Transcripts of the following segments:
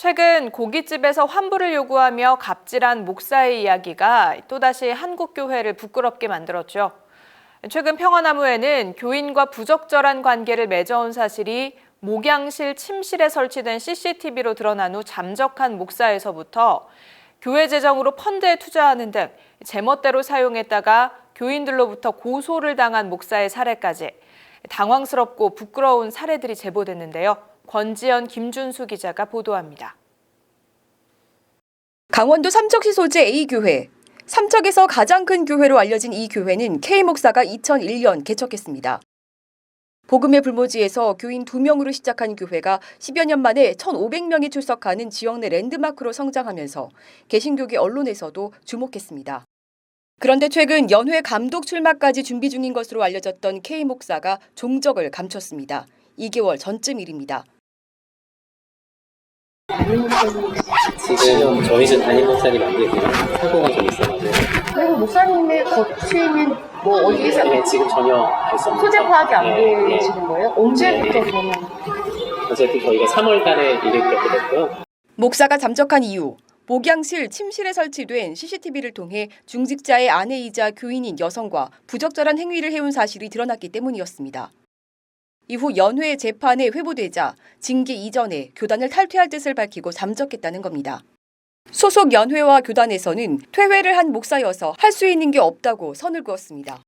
최근 고깃집에서 환불을 요구하며 갑질한 목사의 이야기가 또다시 한국교회를 부끄럽게 만들었죠. 최근 평화나무에는 교인과 부적절한 관계를 맺어온 사실이 목양실 침실에 설치된 CCTV로 드러난 후 잠적한 목사에서부터 교회 재정으로 펀드에 투자하는 등 제멋대로 사용했다가 교인들로부터 고소를 당한 목사의 사례까지 당황스럽고 부끄러운 사례들이 제보됐는데요. 권지연, 김준수 기자가 보도합니다. 강원도 삼척시 소재 A교회. 삼척에서 가장 큰 교회로 알려진 이 교회는 K 목사가 2001년 개척했습니다. 복음의 불모지에서 교인 2명으로 시작한 교회가 10여 년 만에 1,500명이 출석하는 지역 내 랜드마크로 성장하면서 개신교계 언론에서도 주목했습니다. 그런데 최근 연회 감독 출마까지 준비 중인 것으로 알려졌던 K 목사가 종적을 감췄습니다. 2개월 전쯤 일입니다. 지금 저희는 담임 목사님 안 계세요. 사고가 좀 있어가지고. 그리고 목사님의 거취는 뭐 어디에서 네, 지금 전혀 알 수 없는 소재 파악이 안 네, 되시는 거예요? 언제부터 그러면? 어쨌든 저희가 3월 달에 일을 그렇게 됐고요. 목사가 잠적한 이후 목양실 침실에 설치된 CCTV를 통해 중직자의 아내이자 교인인 여성과 부적절한 행위를 해온 사실이 드러났기 때문이었습니다. 이후 연회 재판에 회부되자 징계 이전에 교단을 탈퇴할 뜻을 밝히고 잠적했다는 겁니다. 소속 연회와 교단에서는 퇴회를 한 목사여서 할 수 있는 게 없다고 선을 그었습니다.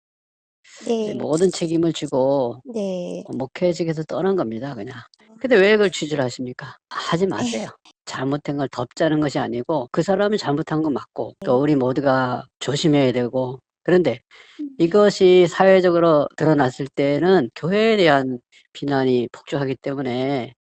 네. 모든 책임을 지고 네. 목회직에서 떠난 겁니다, 그냥. 근데 왜 그걸 취재를 하십니까? 하지 마세요. 잘못된 걸 덮자는 것이 아니고 그 사람이 잘못한 건 맞고 또 우리 모두가 조심해야 되고 그런데 이것이 사회적으로 드러났을 때는 교회에 대한 비난이 폭주하기 때문에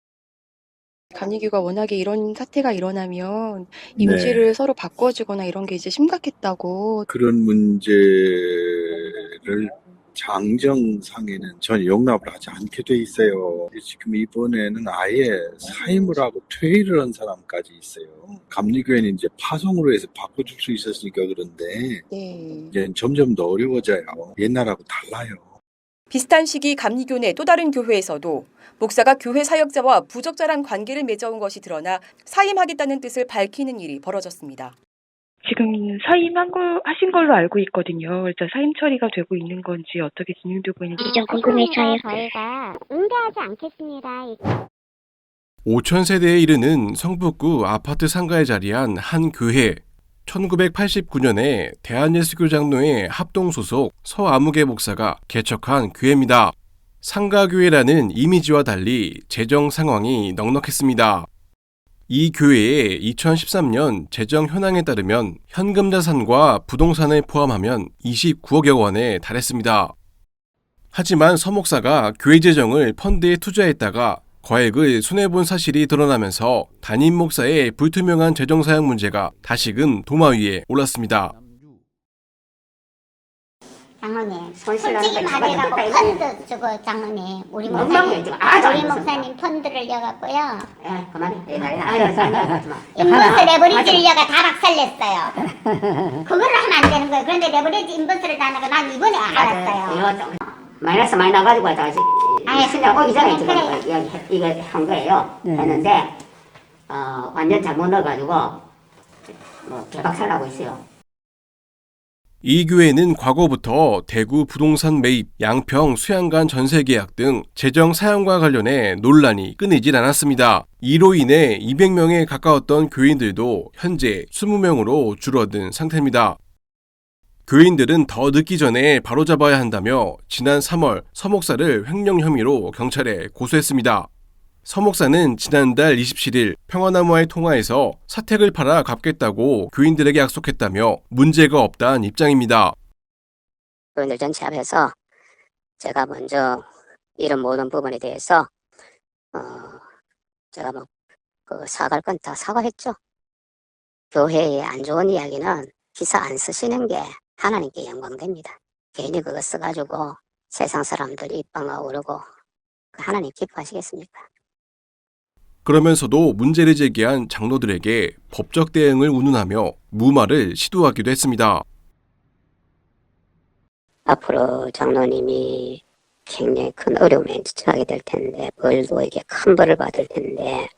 감리교가 워낙에 이런 사태가 일어나면 이미지를 서로 바꿔주거나 이런 게 이제 심각했다고. 그런 문제를 장정상에는 전혀 용납을 하지 않게 돼 있어요. 지금 이번에는 아예 사임을 하고 퇴위를 한 사람까지 있어요. 감리교회는 이제 파송으로 해서 바꿔줄 수 있었으니까 그런데 네. 이제 점점 더 어려워져요. 옛날하고 달라요. 비슷한 시기 감리교 내 또 다른 교회에서도 목사가 교회 사역자와 부적절한 관계를 맺어온 것이 드러나 사임하겠다는 뜻을 밝히는 일이 벌어졌습니다. 지금 하신 걸로 알고 있거든요. 일단 사임 처리가 되고 있는 건지 어떻게 진행되고 있는지 좀 궁금해서요. 저희가 응대하지 않겠습니다. 5천 세대에 이르는 성북구 아파트 상가에 자리한 한 교회. 1989년에 대한예수교장로회 합동 소속 서아무개 목사가 개척한 교회입니다. 상가교회라는 이미지와 달리 재정 상황이 넉넉했습니다. 이 교회의 2013년 재정 현황에 따르면 현금 자산과 부동산을 포함하면 29억여 원에 달했습니다. 하지만 서 목사가 교회 재정을 펀드에 투자했다가 거액을 손해본 사실이 드러나면서 담임 목사의 불투명한 재정 사용 문제가 다시금 도마 위에 올랐습니다. 장로님, 솔직히 말해갖고 펀드 주고 장로님, 우리 목사님 펀드를 여갖고요. 인버스 레버리지를 여가 다 박살냈어요. 그거를 하면 안 되는 거예요. 그런데 레버리지 인버스를 다는 거 난 이번에 알았어요. 마이너스 많이 나가지고 다시 신장 오기 전에 지금 이거 한 거예요. 했는데 완전 잘못 넣어가지고 개박살나고 있어요. 이 교회는 과거부터 대구 부동산 매입, 양평 수양간 전세 계약 등 재정 사용과 관련해 논란이 끊이질 않았습니다. 이로 인해 200명에 가까웠던 교인들도 현재 20명으로 줄어든 상태입니다. 교인들은 더 늦기 전에 바로잡아야 한다며 지난 3월 서 목사를 횡령 혐의로 경찰에 고소했습니다. 서 목사는 지난달 27일 평화나무와의 통화에서 사택을 팔아 갚겠다고 교인들에게 약속했다며 문제가 없다는 입장입니다. 교인들 전체 앞에서 제가 먼저 이런 모든 부분에 대해서 제가 사과할 건 다 사과했죠. 교회의 안 좋은 이야기는 기사 안 쓰시는 게 하나님께 영광됩니다. 괜히 그거 써가지고 세상 사람들 입방아 오르고 하나님 기뻐하시겠습니까? 그러면서도 문제를 제기한 장로들에게 법적 대응을 운운하며 무마를 시도하기도 했습니다. 앞으로 장로님이 굉장히 큰 어려움에 처하게 될 텐데 벌도 이게 큰 벌을 받을 텐데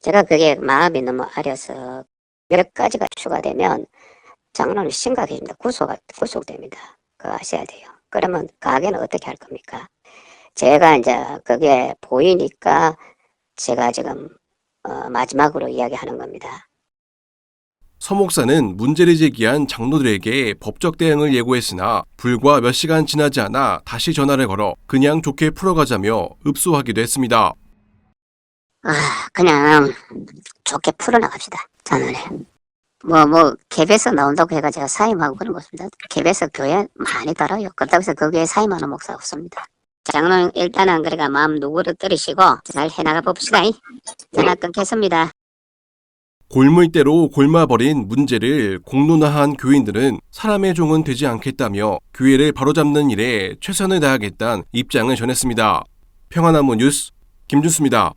제가 그게 마음이 너무 아려서 몇 가지가 추가되면 장로는 심각해집니다. 구속됩니다. 그거 아셔야 돼요. 그러면 가게는 어떻게 할 겁니까? 제가 이제 그게 보이니까 제가 지금 마지막으로 이야기하는 겁니다. 서 목사는 문제를 제기한 장로들에게 법적 대응을 예고했으나 불과 몇 시간 지나지 않아 다시 전화를 걸어 그냥 좋게 풀어가자며 읍소하기도 했습니다. 그냥 좋게 풀어나갑시다. 저는 갭에서 나온다고 해가 제가 사임하고 그런 거 없습니다. 갭에서 교회 많이 따라요. 그렇다고 해서 거기에 사임하는 목사 없습니다. 장로는 일단은 그러니까 마음 누구를 들이시고 잘 해나가 봅시다. 전화 끊겠습니다. 골물대로 골마버린 문제를 공론화한 교인들은 사람의 종은 되지 않겠다며 교회를 바로잡는 일에 최선을 다하겠다는 입장을 전했습니다. 평화나무 뉴스 김준수입니다.